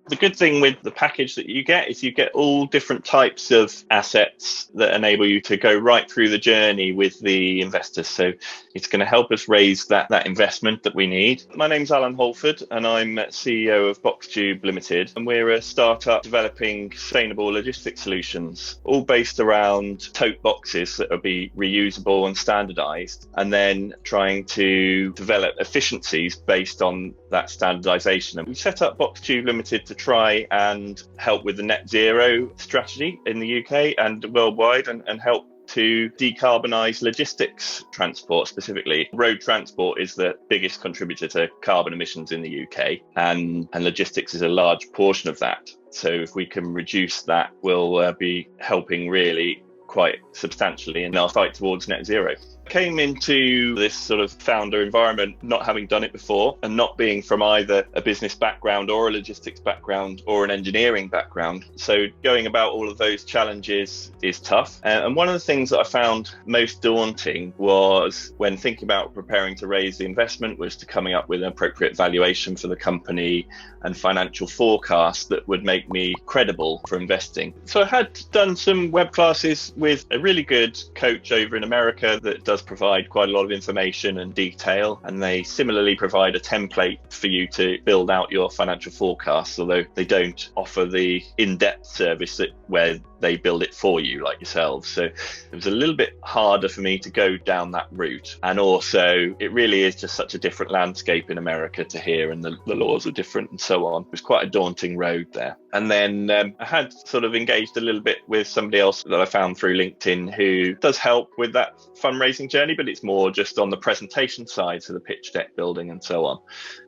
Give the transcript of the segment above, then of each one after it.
The good thing with the package that you get is you get all different types of assets that enable you to go right through the journey with the investors. So it's going to help us raise that investment that we need. My name's Alan Holford and I'm CEO of BoxTube Limited, and we're a startup developing sustainable logistics solutions, all based around tote boxes that will be reusable and standardized, and then trying to develop efficiencies based on that standardization. And we set up BoxTube Limited to try and help with the net zero strategy in the UK and worldwide, and help to decarbonise logistics transport specifically. Road transport is the biggest contributor to carbon emissions in the UK, and logistics is a large portion of that. So if we can reduce that, we'll be helping really quite substantially in our fight towards net zero. I came into this sort of founder environment not having done it before, and not being from either a business background or a logistics background or an engineering background. So going about all of those challenges is tough. And one of the things that I found most daunting was, when thinking about preparing to raise the investment, was to coming up with an appropriate valuation for the company and financial forecast that would make me credible for investing. So I had done some web classes with a really good coach over in America that does provide quite a lot of information and detail, and they similarly provide a template for you to build out your financial forecasts, although they don't offer the in-depth service where they build it for you like yourselves. So it was a little bit harder for me to go down that route, and also it really is just such a different landscape in America to here, and the laws are different and so on. It was quite a daunting road there. And then I had sort of engaged a little bit with somebody else that I found through LinkedIn who does help with that fundraising journey, but it's more just on the presentation side, so the pitch deck building and so on.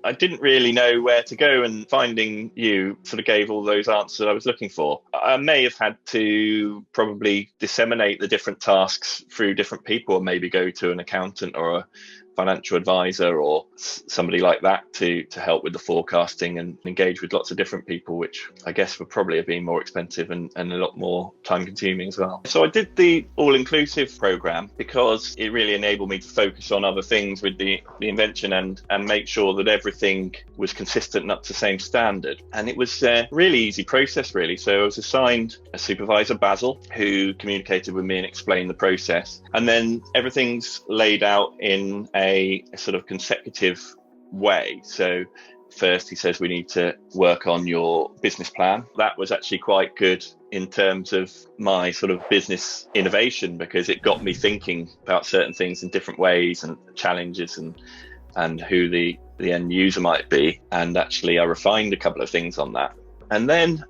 I didn't really know where to go, and finding you sort of gave all those answers I was looking for. I may have had to probably disseminate the different tasks through different people, or maybe go to an accountant or a financial advisor or somebody like that to help with the forecasting, and engage with lots of different people, which I guess would probably have been more expensive and a lot more time consuming as well. So I did the all-inclusive program because it really enabled me to focus on other things with the invention and make sure that everything was consistent and up to the same standard. And it was a really easy process, really. So I was assigned a supervisor, Basil, who communicated with me and explained the process. And then everything's laid out in a sort of consecutive way. So first he says we need to work on your business plan. That was actually quite good in terms of my sort of business innovation, because it got me thinking about certain things in different ways, and challenges and who the end user might be. And actually I refined a couple of things on that. And then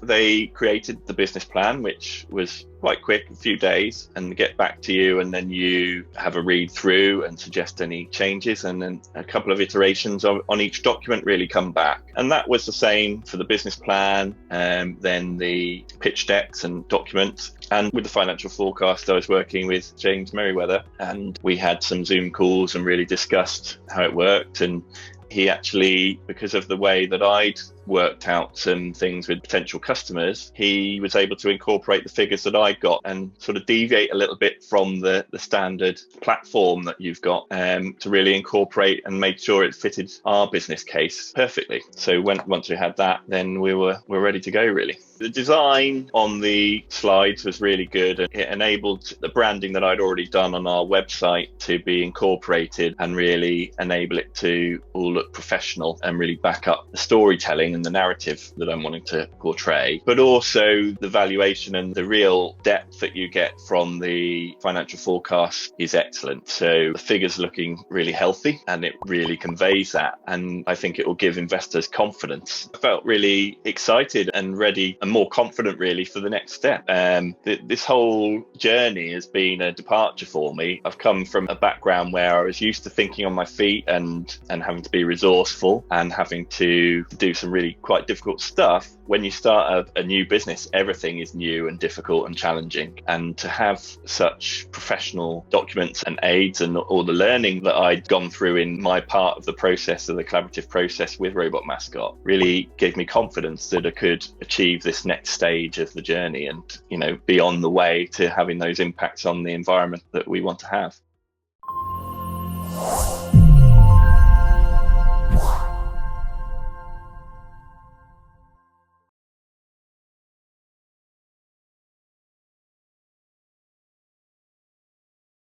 they created the business plan, which was quite quick, a few days, and get back to you, and then you have a read through and suggest any changes, and then a couple of iterations on each document really come back. And that was the same for the business plan, then the pitch decks and documents. And with the financial forecast, I was working with James Merriweather, and we had some Zoom calls and really discussed how it worked. And he actually, because of the way that I'd worked out some things with potential customers, he was able to incorporate the figures that I got and sort of deviate a little bit from the standard platform that you've got, to really incorporate and make sure it fitted our business case perfectly. So once we had that, then we're ready to go, really. The design on the slides was really good. It enabled the branding that I'd already done on our website to be incorporated and really enable it to all look professional and really back up the storytelling and the narrative that I'm wanting to portray, but also the valuation and the real depth that you get from the financial forecast is excellent. So the figures looking really healthy, and it really conveys that, and I think it will give investors confidence. I felt really excited and ready and more confident really for the next step. This whole journey has been a departure for me. I've come from a background where I was used to thinking on my feet and having to be resourceful and having to do some really quite difficult stuff. When you start a new business, everything is new and difficult and challenging, and to have such professional documents and aids and all the learning that I'd gone through in my part of the process, of the collaborative process with Robot Mascot, really gave me confidence that I could achieve this next stage of the journey and, be on the way to having those impacts on the environment that we want to have.